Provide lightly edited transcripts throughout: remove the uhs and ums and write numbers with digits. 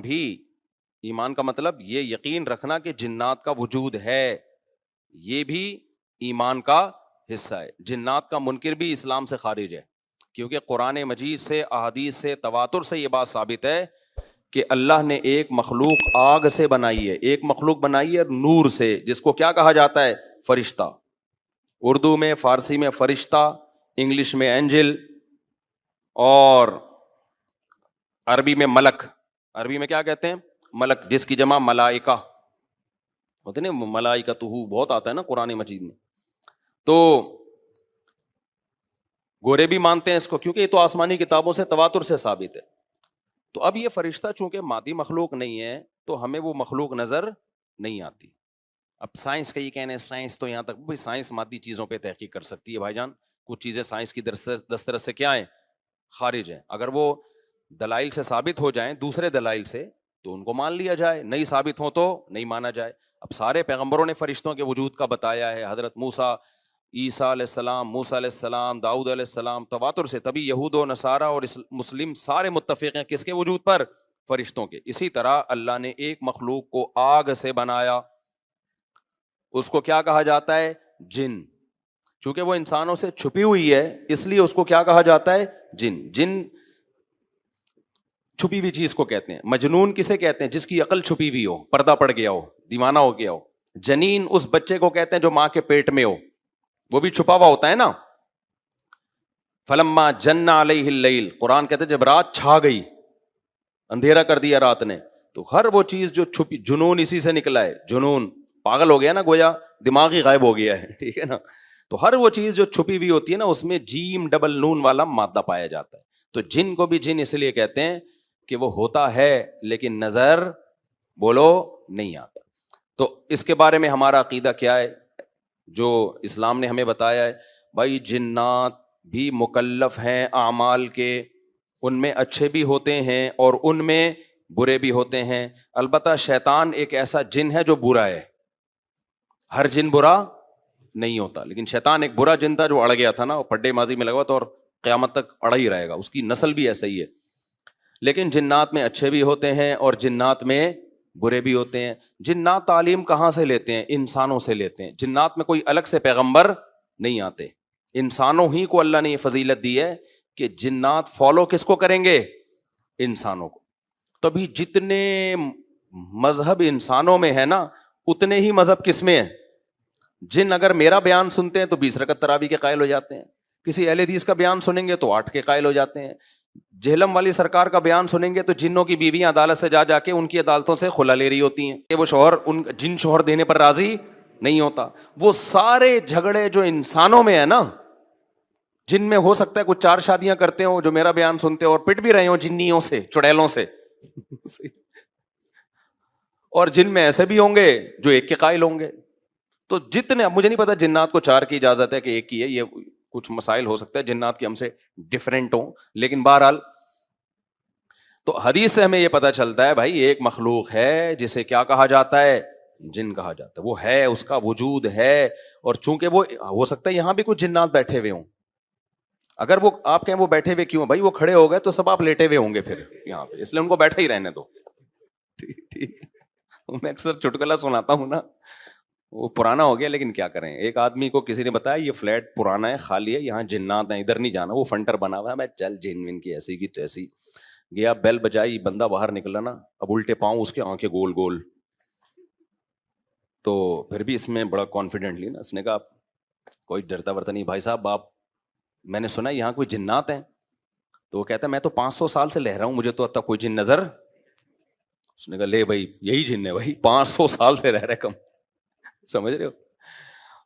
بھی، ایمان کا مطلب یہ یقین رکھنا کہ جنات کا وجود ہے، یہ بھی ایمان کا حصہ ہے۔ جنات کا منکر بھی اسلام سے خارج ہے، کیونکہ قرآن مجید سے، احادیث سے، تواتر سے یہ بات ثابت ہے کہ اللہ نے ایک مخلوق آگ سے بنائی ہے، ایک مخلوق بنائی ہے نور سے، جس کو کیا کہا جاتا ہے؟ فرشتہ۔ اردو میں، فارسی میں فرشتہ، انگلش میں اینجل، اور عربی میں ملک۔ عربی میں کیا کہتے ہیں؟ ملک، جس کی جمع ملائکہ ہوتے نا، ملائکتہ بہت آتا ہے نا قرآن مجید میں۔ تو گورے بھی مانتے ہیں اس کو، کیونکہ یہ تو آسمانی کتابوں سے تواتر سے ثابت ہے۔ تو اب یہ فرشتہ چونکہ مادی مخلوق نہیں ہے تو ہمیں وہ مخلوق نظر نہیں آتی۔ اب سائنس کا یہ کہنا ہے، سائنس تو یہاں تک بھائی سائنس مادی چیزوں پہ تحقیق کر سکتی ہے بھائی جان، کچھ چیزیں سائنس کی دسترس سے کیا ہیں؟ خارج ہیں۔ اگر وہ دلائل سے ثابت ہو جائیں، دوسرے دلائل سے، تو ان کو مان لیا جائے، نہیں ثابت ہو تو نہیں مانا جائے۔ اب سارے پیغمبروں نے فرشتوں کے وجود کا بتایا ہے، حضرت موسیٰ، عیسیٰ علیہ السلام، موسیٰ علیہ السلام، داؤد علیہ السلام، تواتر سے، تبھی یہود و نصارہ اور مسلم سارے متفق ہیں کس کے وجود پر؟ فرشتوں کے۔ اسی طرح اللہ نے ایک مخلوق کو آگ سے بنایا، اس کو کیا کہا جاتا ہے؟ جن۔ چونکہ وہ انسانوں سے چھپی ہوئی ہے اس لیے اس کو کیا کہا جاتا ہے؟ جن۔ جن چھپی ہوئی چیز کو کہتے ہیں۔ مجنون کسے کہتے ہیں؟ جس کی عقل چھپی ہوئی ہو، پردہ پڑ گیا ہو، دیوانہ ہو گیا ہو۔ جنین اس بچے کو کہتے ہیں جو ماں کے پیٹ میں ہو، وہ بھی چھپا ہوا ہوتا ہے نا۔ فلما جن علیہ اللیل، قرآن کہتے ہیں جب رات چھا گئی، اندھیرا کر دیا رات نے، تو ہر وہ چیز جو چھپی، جنون اسی سے نکلا ہے۔ جنون پاگل ہو گیا نا، گویا دماغ ہی غائب ہو گیا ہے، ٹھیک ہے نا۔ تو ہر وہ چیز جو چھپی ہوئی ہوتی ہے نا، اس میں جیم ڈبل نون والا مادہ پایا جاتا ہے۔ تو جن کو بھی جن اس لیے کہتے ہیں کہ وہ ہوتا ہے لیکن نظر بولو نہیں آتا۔ تو اس کے بارے میں ہمارا عقیدہ کیا ہے جو اسلام نے ہمیں بتایا ہے؟ بھائی جنات بھی مکلف ہیں اعمال کے، ان میں اچھے بھی ہوتے ہیں اور ان میں برے بھی ہوتے ہیں۔ البتہ شیطان ایک ایسا جن ہے جو برا ہے، ہر جن برا نہیں ہوتا، لیکن شیطان ایک برا جن تھا جو اڑ گیا تھا نا، وہ پڈے ماضی میں لگا تھا اور قیامت تک اڑا ہی رہے گا، اس کی نسل بھی ایسا ہی ہے۔ لیکن جنات میں اچھے بھی ہوتے ہیں اور جنات میں برے بھی ہوتے ہیں۔ جنات تعلیم کہاں سے لیتے ہیں؟ انسانوں سے لیتے ہیں۔ جنات میں کوئی الگ سے پیغمبر نہیں آتے، انسانوں ہی کو اللہ نے یہ فضیلت دی ہے کہ جنات فالو کس کو کریں گے؟ انسانوں کو۔ تبھی جتنے مذہب انسانوں میں ہے نا، اتنے ہی مذہب کس میں ہے؟ جن اگر میرا بیان سنتے ہیں تو 20 رکعت تراویح کے قائل ہو جاتے ہیں، کسی اہل حدیث کا بیان سنیں گے تو 8 کے قائل ہو جاتے ہیں، جہلم والی سرکار کا بیان سنیں گے تو جنوں کی بیویاں عدالت سے جا کے ان کی عدالتوں سے خلا لے رہی ہوتی ہیں کہ وہ شوہر جن شوہر دینے پر راضی نہیں ہوتا۔ وہ سارے جھگڑے جو انسانوں میں ہے نا، جن میں ہو سکتا ہے کچھ 4 شادیاں کرتے ہوں جو میرا بیان سنتے ہو اور پٹ بھی رہے ہوں جنیوں سے، چڑیلوں سے اور جن میں ایسے بھی ہوں گے جو 1 کے قائل ہوں گے۔ تو جتنے، مجھے نہیں پتا جنات کو 4 کی اجازت ہے کہ 1 کی ہے، یہ کچھ مسائل ہو سکتا ہے جنات کی ہم سے ڈیفرنٹ ہوں، لیکن بہرحال تو حدیث سے ہمیں یہ پتا چلتا ہے بھائی ایک مخلوق ہے جسے کیا کہا جاتا ہے؟ جن کہا جاتا ہے۔ وہ ہے، اس کا وجود ہے، اور چونکہ وہ ہو سکتا ہے یہاں بھی کچھ جنات بیٹھے ہوئے ہوں۔ اگر وہ آپ کہیں وہ بیٹھے ہوئے کیوں؟ بھائی وہ کھڑے ہو گئے تو سب آپ لیٹے ہوئے ہوں گے پھر یہاں پہ، اس لیے ان کو بیٹھا ہی رہنے دو۔ ٹھیک، میں اکثر چٹکلا سناتا ہوں نا، وہ پرانا ہو گیا لیکن کیا کریں، ایک آدمی کو کسی نے بتایا یہ فلیٹ پرانا ہے، خالی ہے، یہاں جنات ہیں، ادھر نہیں جانا، وہ فنٹر بنا ہوا ہے۔ میں چل جن ون کی ایسی کی تیسی گیا، بیل بجائی، بندہ باہر نکلا نا، اب الٹے پاؤں اس کے آنکھیں گول گول، تو پھر بھی اس میں بڑا کانفیڈنٹلی نا اس نے کہا کوئی ڈرتا ورتا نہیں بھائی صاحب، آپ میں نے سنا یہاں کوئی جنات ہیں؟ تو وہ کہتا ہے میں تو 500 سال سے لہ رہا ہوں، مجھے تو اب تک کوئی جن نظر۔ اس نے کہا لے بھائی یہی جن ہے بھائی، 500 سال سے رہ رہے کم، سمجھ رہے ہو؟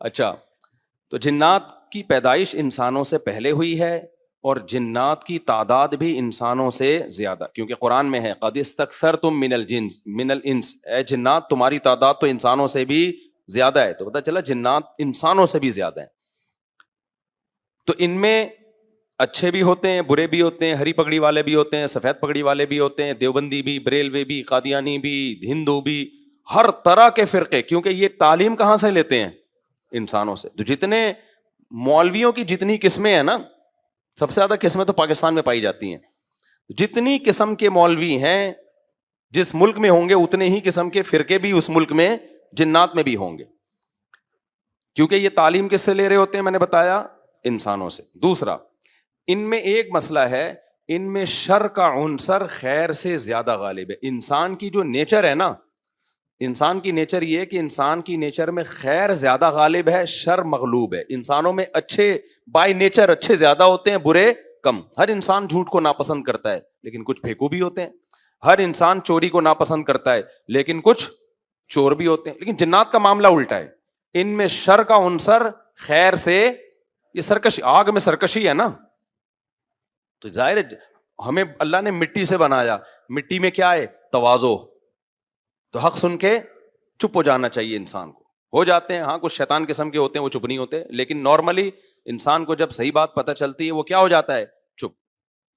اچھا، تو جنات کی پیدائش انسانوں سے پہلے ہوئی ہے اور جنات کی تعداد بھی انسانوں سے زیادہ، کیونکہ قرآن میں ہے قد استکثرتم من الانس، اے جنات تمہاری تعداد تو انسانوں سے بھی زیادہ ہے۔ تو پتہ چلا جنات انسانوں سے بھی زیادہ ہیں۔ تو ان میں اچھے بھی ہوتے ہیں، برے بھی ہوتے ہیں، ہری پگڑی والے بھی ہوتے ہیں، سفید پگڑی والے بھی ہوتے ہیں، دیوبندی بھی، بریلوی بھی، قادیانی بھی، ہندو بھی، ہر طرح کے فرقے، کیونکہ یہ تعلیم کہاں سے لیتے ہیں؟ انسانوں سے۔ تو جتنے مولویوں کی جتنی قسمیں ہیں نا، سب سے زیادہ قسمیں تو پاکستان میں پائی جاتی ہیں، جتنی قسم کے مولوی ہیں جس ملک میں ہوں گے اتنے ہی قسم کے فرقے بھی اس ملک میں جنات میں بھی ہوں گے, کیونکہ یہ تعلیم کس سے لے رہے ہوتے ہیں, میں نے بتایا انسانوں سے. دوسرا, ان میں ایک مسئلہ ہے, ان میں شر کا عنصر خیر سے زیادہ غالب ہے. انسان کی جو نیچر ہے نا, انسان کی نیچر یہ ہے کہ انسان کی نیچر میں خیر زیادہ غالب ہے, شر مغلوب ہے. انسانوں میں اچھے بائی نیچر اچھے زیادہ ہوتے ہیں, برے کم. ہر انسان جھوٹ کو ناپسند کرتا ہے لیکن کچھ پھیکو بھی ہوتے ہیں. ہر انسان چوری کو ناپسند کرتا ہے لیکن کچھ چور بھی ہوتے ہیں. لیکن جنات کا معاملہ الٹا ہے, ان میں شر کا عنصر خیر سے, یہ سرکشی, آگ میں سرکشی ہے نا, تو ظاہر ہے ہمیں اللہ نے مٹی سے بنایا, مٹی میں کیا ہے, تواضع. تو حق سن کے چپ ہو جانا چاہیے انسان کو. ہو جاتے ہیں, ہاں کچھ شیطان قسم کے ہوتے ہیں وہ چپ نہیں ہوتے, لیکن نارملی انسان کو جب صحیح بات پتہ چلتی ہے وہ کیا ہو جاتا ہے, چپ.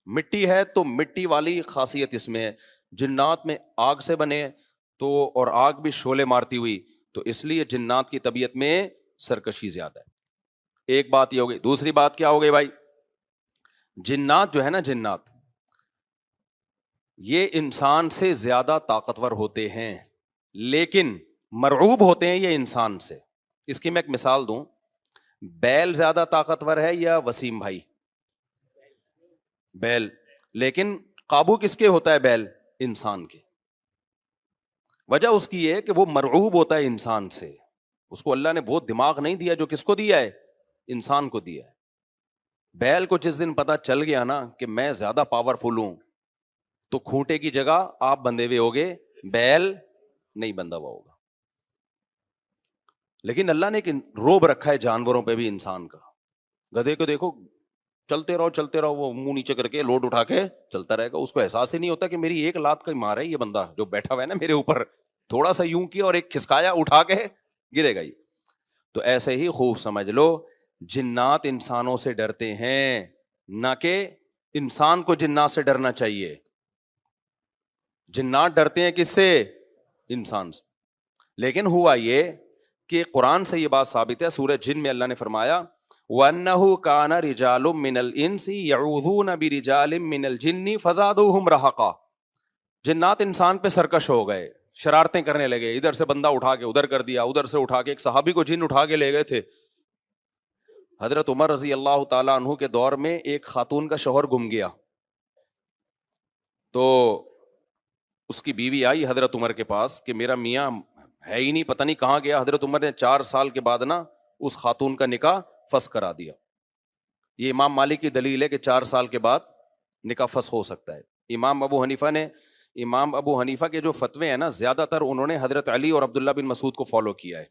مٹی ہے تو مٹی والی خاصیت اس میں ہے. جنات میں آگ سے بنے تو, اور آگ بھی شعلے مارتی ہوئی, تو اس لیے جنات کی طبیعت میں سرکشی زیادہ ہے. ایک بات یہ ہو گئی. دوسری بات کیا ہو گئی بھائی, جنات جو ہے نا, جنات یہ انسان سے زیادہ طاقتور ہوتے ہیں لیکن مرعوب ہوتے ہیں یہ انسان سے. اس کی میں ایک مثال دوں, بیل زیادہ طاقتور ہے یا وسیم بھائی؟ بیل. لیکن قابو کس کے ہوتا ہے بیل؟ انسان کے. وجہ اس کی ہے کہ وہ مرعوب ہوتا ہے انسان سے. اس کو اللہ نے وہ دماغ نہیں دیا جو کس کو دیا ہے, انسان کو دیا ہے. بیل کو جس دن پتا چل گیا نا کہ میں زیادہ پاورفل ہوں, تو کھوٹے کی جگہ آپ بندھے ہوئے ہوگے, بیل نہیں بندھا ہوا ہوگا. لیکن اللہ نے ایک روب رکھا ہے جانوروں پہ بھی انسان کا. گدھے کو دیکھو, چلتے رہو, وہ منہ نیچے کر کے لوڈ اٹھا کے چلتا رہے گا. اس کو احساس ہی نہیں ہوتا کہ میری ایک لات کا مار ہے یہ بندہ جو بیٹھا ہوا ہے نا میرے اوپر, تھوڑا سا یوں کیا اور ایک کھسکایا, اٹھا کے گرے گا. تو ایسے ہی خوب سمجھ لو, جنات انسانوں سے ڈرتے ہیں, نہ کہ انسان کو جنات سے ڈرنا چاہیے. جنات ڈرتے ہیں کس سے؟ انسان سے. لیکن ہوا یہ کہ قرآن سے یہ بات ثابت ہے, سورہ جن میں اللہ نے فرمایا وَأَنَّهُ كَانَ رِجَالٌ مِّنَ الْإِنسِ يَعُوذُونَ بِرِجَالٍ مِّنَ الْجِنِّ فَزَادُوهُمْ رَهَقًا. جنات انسان پہ سرکش ہو گئے, شرارتیں کرنے لگے, ادھر سے بندہ اٹھا کے ادھر کر دیا, ادھر سے اٹھا کے. ایک صحابی کو جن اٹھا کے لے گئے تھے. حضرت عمر رضی اللہ تعالیٰ عنہ کے دور میں ایک خاتون کا شوہر گم گیا, تو اس کی بیوی آئی حضرت عمر کے پاس کہ میرا میاں ہے ہی نہیں, پتہ نہیں کہاں گیا. حضرت عمر نے 4 سال کے بعد نا اس خاتون کا نکاح فسخ کرا دیا. یہ امام مالک کی دلیل ہے کہ 4 سال کے بعد نکاح فسخ ہو سکتا ہے. امام ابو حنیفہ کے جو فتوے ہیں نا, زیادہ تر انہوں نے حضرت علی اور عبداللہ بن مسعود کو فالو کیا ہے.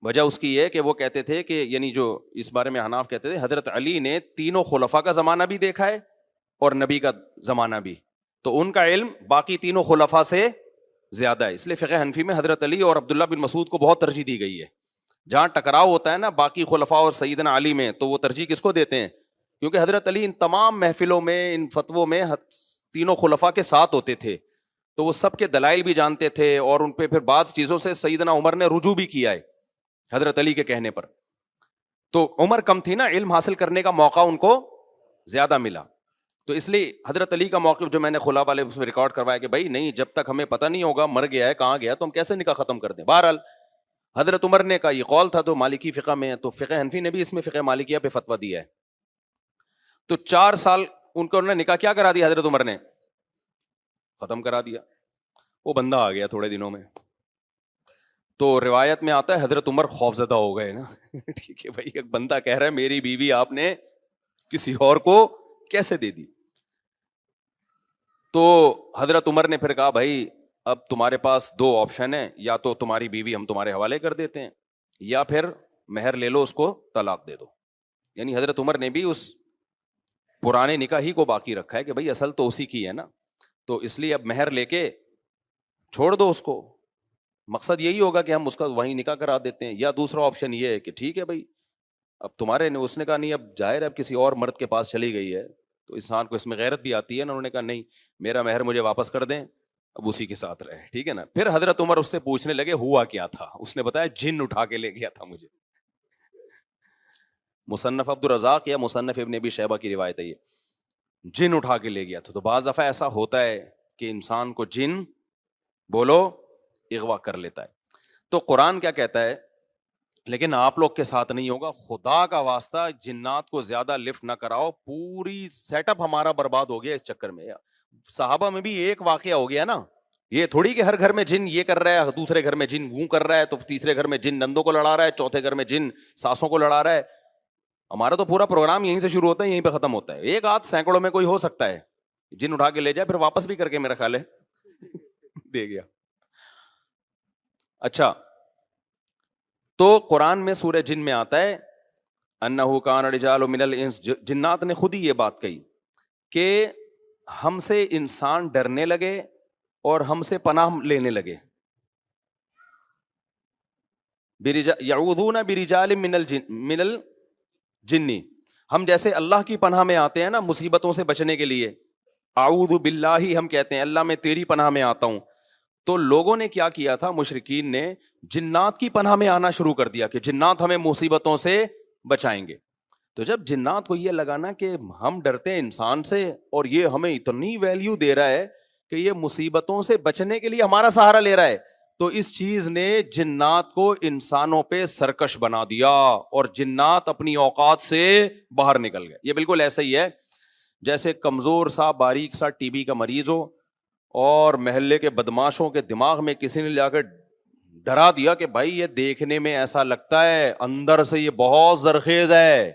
وجہ اس کی یہ کہ وہ کہتے تھے کہ, یعنی جو اس بارے میں حناف کہتے تھے, حضرت علی نے تینوں خلفاء کا زمانہ بھی دیکھا ہے اور نبی کا زمانہ بھی, تو ان کا علم باقی تینوں خلفاء سے زیادہ ہے. اس لیے فقہ حنفی میں حضرت علی اور عبداللہ بن مسعود کو بہت ترجیح دی گئی ہے. جہاں ٹکراؤ ہوتا ہے نا باقی خلفاء اور سیدنا علی میں, تو وہ ترجیح کس کو دیتے ہیں؟ کیونکہ حضرت علی ان تمام محفلوں میں, ان فتووں میں تینوں خلفاء کے ساتھ ہوتے تھے, تو وہ سب کے دلائل بھی جانتے تھے, اور ان پہ پھر بعض چیزوں سے سیدنا عمر نے رجوع بھی کیا ہے حضرت علی کے کہنے پر. تو عمر کم تھی نا, علم حاصل کرنے کا موقع ان کو زیادہ ملا. تو اس لیے حضرت علی کا موقف جو میں نے خلا والے اس میں ریکارڈ کروایا کہ بھائی نہیں, جب تک ہمیں پتہ نہیں ہوگا مر گیا ہے کہاں گیا, تو ہم کیسے نکاح ختم کر دیں. بہرحال حضرت عمر نے کا یہ قول تھا, تو مالکی فقہ میں ہے, تو فقہ حنفی نے بھی اس میں فقہ مالکیہ پہ فتویٰ دیا ہے. تو 4 سال ان کو انہوں نے نکاح کیا کرا دیا, حضرت عمر نے ختم کرا دیا. وہ بندہ آ گیا تھوڑے دنوں میں, تو روایت میں آتا ہے حضرت عمر خوفزدہ ہو گئے نا. ٹھیک ہے بھائی, ایک بندہ کہہ رہا ہے میری بیوی آپ نے کسی اور کو کیسے دے دی. تو حضرت عمر نے پھر کہا بھائی اب تمہارے پاس 2 آپشن ہیں, یا تو تمہاری بیوی ہم تمہارے حوالے کر دیتے ہیں, یا پھر مہر لے لو, اس کو طلاق دے دو. یعنی حضرت عمر نے بھی اس پرانے نکاح ہی کو باقی رکھا ہے کہ بھائی اصل تو اسی کی ہے نا, تو اس لیے اب مہر لے کے چھوڑ دو اس کو. مقصد یہی ہوگا کہ ہم اس کا وہیں نکاح کرا دیتے ہیں. یا دوسرا آپشن یہ ہے کہ ٹھیک ہے بھائی اب تمہارے نے, اس نے کہا نہیں اب ظاہر ہے اب کسی اور مرد کے پاس چلی گئی ہے, تو انسان کو اس میں غیرت بھی آتی ہے نا. انہوں نے کہا نہیں, میرا مہر مجھے واپس کر دیں, اب اسی کے ساتھ رہے. ٹھیک ہے نا. پھر حضرت عمر اس سے پوچھنے لگے ہوا کیا تھا, اس نے بتایا جن اٹھا کے لے گیا تھا مجھے. مصنف عبد الرزاق یا مصنف ابن ابی شیبہ کی روایت ہے یہ, جن اٹھا کے لے گیا تھا. تو بعض دفعہ ایسا ہوتا ہے کہ انسان کو جن بولو اغوا کر لیتا ہے. تو قرآن کیا کہتا ہے, لیکن آپ لوگ کے ساتھ نہیں ہوگا, خدا کا واسطہ جنات کو زیادہ لفٹ نہ کراؤ, پوری سیٹ اپ ہمارا برباد ہو گیا اس چکر میں. صحابہ میں بھی ایک واقعہ ہو گیا نا, یہ تھوڑی کہ ہر گھر میں جن یہ کر رہا ہے, دوسرے گھر میں جن وہ کر رہا ہے, تو تیسرے گھر میں جن نندوں کو لڑا رہا ہے, چوتھے گھر میں جن ساسوں کو لڑا رہا ہے. ہمارا تو پورا پروگرام یہیں سے شروع ہوتا ہے, یہیں پہ ختم ہوتا ہے. ایک آدھ سینکڑوں میں کوئی ہو سکتا ہے جن اٹھا کے لے جائے, پھر واپس بھی کر کے میرا خیال ہے دے گیا. اچھا, تو قرآن میں سورہ جن میں آتا ہے انہ کان رجال من الانس, جنات نے خود ہی یہ بات کہی کہ ہم سے انسان ڈرنے لگے اور ہم سے پناہ لینے لگے. یعوذون برجال من الجن, ہم جیسے اللہ کی پناہ میں آتے ہیں نا مصیبتوں سے بچنے کے لیے, اعوذ باللہ ہم کہتے ہیں اللہ میں تیری پناہ میں آتا ہوں. تو لوگوں نے کیا کیا تھا, مشرکین نے جنات کی پناہ میں آنا شروع کر دیا کہ جنات ہمیں مصیبتوں سے بچائیں گے. تو جب جنات کو یہ لگا نا کہ ہم ڈرتے ہیں انسان سے اور یہ ہمیں اتنی ویلیو دے رہا ہے کہ یہ مصیبتوں سے بچنے کے لیے ہمارا سہارا لے رہا ہے, تو اس چیز نے جنات کو انسانوں پہ سرکش بنا دیا اور جنات اپنی اوقات سے باہر نکل گئے. یہ بالکل ایسا ہی ہے جیسے کمزور سا باریک سا ٹی بی کا مریض ہو اور محلے کے بدماشوں کے دماغ میں کسی نے جا کے ڈرا دیا کہ بھائی یہ دیکھنے میں ایسا لگتا ہے, اندر سے یہ بہت زرخیز ہے,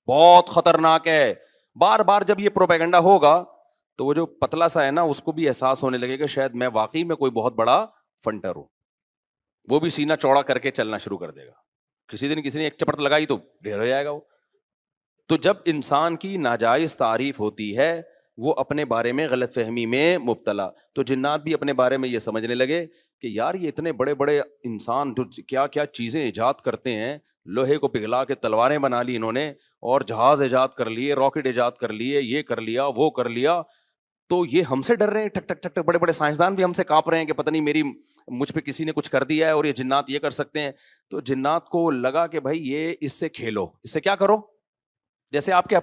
بہت خطرناک ہے. بار بار جب یہ پروپیگنڈا ہوگا تو وہ جو پتلا سا ہے نا اس کو بھی احساس ہونے لگے کہ شاید میں واقعی میں کوئی بہت بڑا فنٹر ہوں, وہ بھی سینہ چوڑا کر کے چلنا شروع کر دے گا. کسی دن کسی نے ایک چپٹ لگائی تو ڈھیر ہو جائے گا وہ. تو جب انسان کی ناجائز تعریف ہوتی ہے وہ اپنے بارے میں غلط فہمی میں مبتلا, تو جنات بھی اپنے بارے میں یہ سمجھنے لگے کہ یار یہ اتنے بڑے بڑے انسان جو کیا کیا چیزیں ایجاد کرتے ہیں, لوہے کو پگھلا کے تلواریں بنا لی انہوں نے, اور جہاز ایجاد کر لیے, راکٹ ایجاد کر لیے, یہ کر لیا وہ کر لیا, تو یہ ہم سے ڈر رہے ہیں, ٹک ٹک ٹک ٹک, بڑے بڑے سائنسدان بھی ہم سے کانپ رہے ہیں کہ پتہ نہیں مجھ پہ کسی نے کچھ کر دیا ہے اور یہ جنات یہ کر سکتے ہیں. تو جنات کو لگا کہ بھائی یہ اس سے کھیلو, اس سے کیا کرو, جیسے آپ کے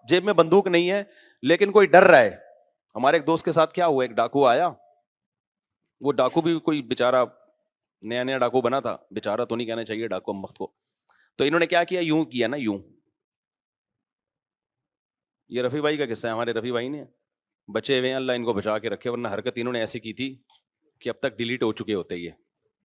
جیب میں بندوق نہیں ہے لیکن کوئی ڈر رہا ہے. ہمارے ایک دوست کے ساتھ کیا ہوا, ایک ڈاکو آیا, وہ ڈاکو بھی کوئی بےچارا نیا نیا ڈاکو بنا تھا, بےچارا تو نہیں کہنا چاہیے ڈاکو ہم وقت کو. تو انہوں نے کیا کیا, یوں کیا نا, یوں, یہ رفیع بھائی کا قصہ ہے, ہمارے رفیع بھائی نے بچے ہوئے ہیں, اللہ ان کو بچا کے رکھے, ورنہ حرکت انہوں نے ایسی کی تھی کہ اب تک ڈیلیٹ ہو چکے ہوتے. یہ